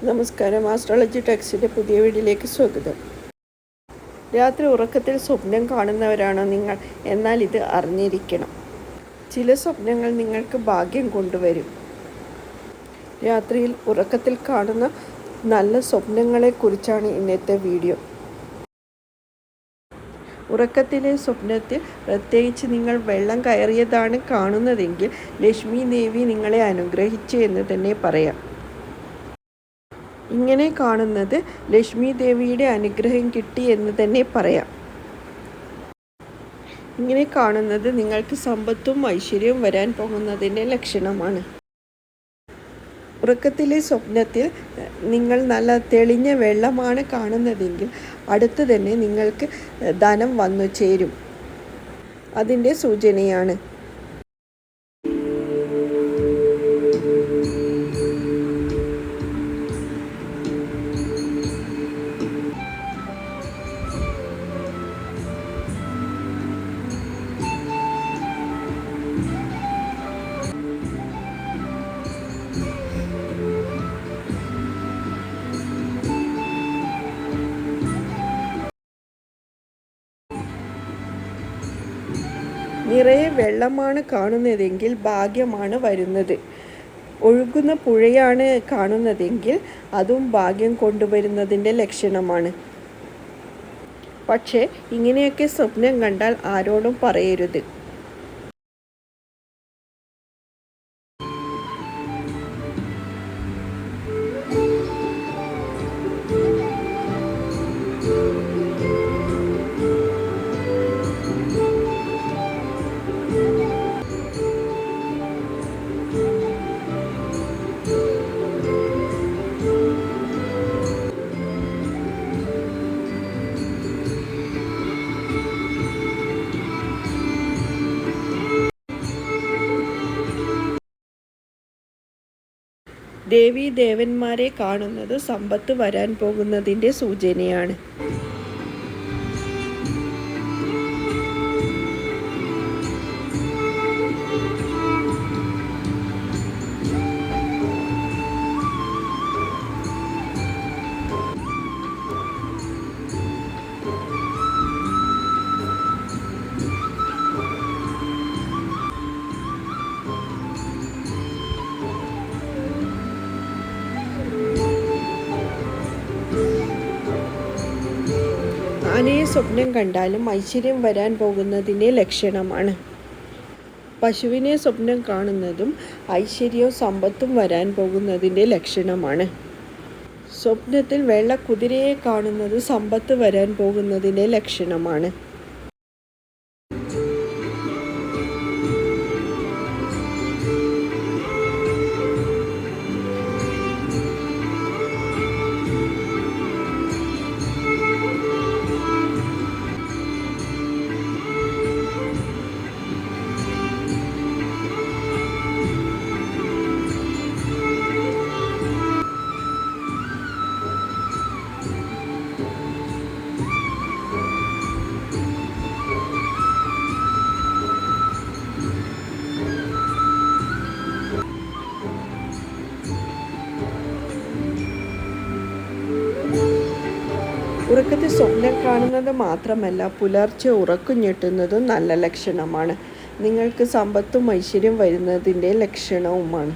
നമസ്കാരം. ആസ്ട്രോളജി ടെക്സ്റ്റിൻ്റെ പുതിയ വീഡിയോയിലേക്ക് സ്വാഗതം. രാത്രി ഉറക്കത്തിൽ സ്വപ്നം കാണുന്നവരാണോ നിങ്ങൾ? എന്നാൽ ഇത് അറിഞ്ഞിരിക്കണം. ചില സ്വപ്നങ്ങൾ നിങ്ങൾക്ക് ഭാഗ്യം കൊണ്ടുവരും. രാത്രിയിൽ ഉറക്കത്തിൽ കാണുന്ന നല്ല സ്വപ്നങ്ങളെക്കുറിച്ചാണ് ഇന്നത്തെ വീഡിയോ. ഉറക്കത്തിലെ സ്വപ്നത്തിൽ പ്രത്യേകിച്ച് നിങ്ങൾ വെള്ളം കയറിയതാണ് കാണുന്നതെങ്കിൽ ലക്ഷ്മി ദേവി നിങ്ങളെ അനുഗ്രഹിച്ചു എന്ന് തന്നെ പറയാം. ഇങ്ങനെ കാണുന്നത് ലക്ഷ്മി ദേവിയുടെ അനുഗ്രഹം കിട്ടി എന്ന് തന്നെ പറയാം. ഇങ്ങനെ കാണുന്നത് നിങ്ങൾക്ക് സമ്പത്തും ഐശ്വര്യവും വരാൻ പോകുന്നതിൻ്റെ ലക്ഷണമാണ്. ഉറക്കത്തിലെ സ്വപ്നത്തിൽ നിങ്ങൾ നല്ല തെളിഞ്ഞ വെള്ളമാണ് കാണുന്നതെങ്കിൽ അടുത്ത് തന്നെ നിങ്ങൾക്ക് ധനം വന്നു ചേരും. അതിൻ്റെ സൂചനയാണ്. നിറയെ വെള്ളമാണ് കാണുന്നതെങ്കിൽ ഭാഗ്യമാണ് വരുന്നത്. ഒഴുകുന്ന പുഴയാണ് കാണുന്നതെങ്കിൽ അതും ഭാഗ്യം കൊണ്ടുവരുന്നതിൻ്റെ ലക്ഷണമാണ്. പക്ഷേ ഇങ്ങനെയൊക്കെ സ്വപ്നം കണ്ടാൽ ആരോടും പറയരുത്. ദേവീ ദേവന്മാരെ കാണുന്നത് സമ്പത്ത് വരാൻ പോകുന്നതിൻ്റെ സൂചനയാണ്. ആനയെ സ്വപ്നം കണ്ടാലും ഐശ്വര്യം വരാൻ പോകുന്നതിൻ്റെ ലക്ഷണമാണ്. പശുവിനെ സ്വപ്നം കാണുന്നതും ഐശ്വര്യവും സമ്പത്തും വരാൻ പോകുന്നതിൻ്റെ ലക്ഷണമാണ്. സ്വപ്നത്തിൽ വെള്ള കുതിരയെ കാണുന്നത് സമ്പത്ത് വരാൻ പോകുന്നതിൻ്റെ ലക്ഷണമാണ്. ഉറക്കത്തിൽ സ്വപ്നം കാണുന്നത് മാത്രമല്ല, പുലർച്ചെ ഉറക്കം ഞെട്ടുന്നതും നല്ല ലക്ഷണമാണ്. നിങ്ങൾക്ക് സമ്പത്തും ഐശ്വര്യം വരുന്നതിൻ്റെ ലക്ഷണവുമാണ്.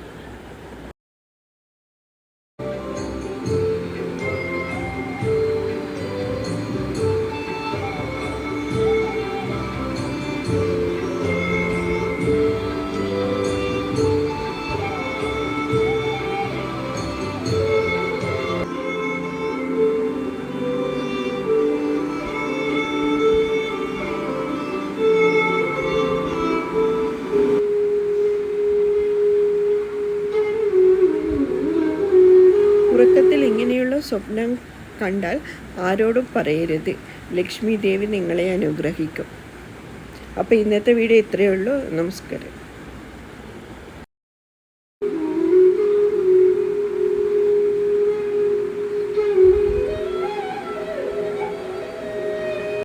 ഉറക്കത്തിൽ ഇങ്ങനെയുള്ള സ്വപ്നം കണ്ടാൽ ആരോടും പറയരുത്. ലക്ഷ്മി ദേവി നിങ്ങളെ അനുഗ്രഹിക്കും. അപ്പോൾ ഇന്നത്തെ വീഡിയോ ഇത്രയേ ഉള്ളൂ. നമസ്കാരം.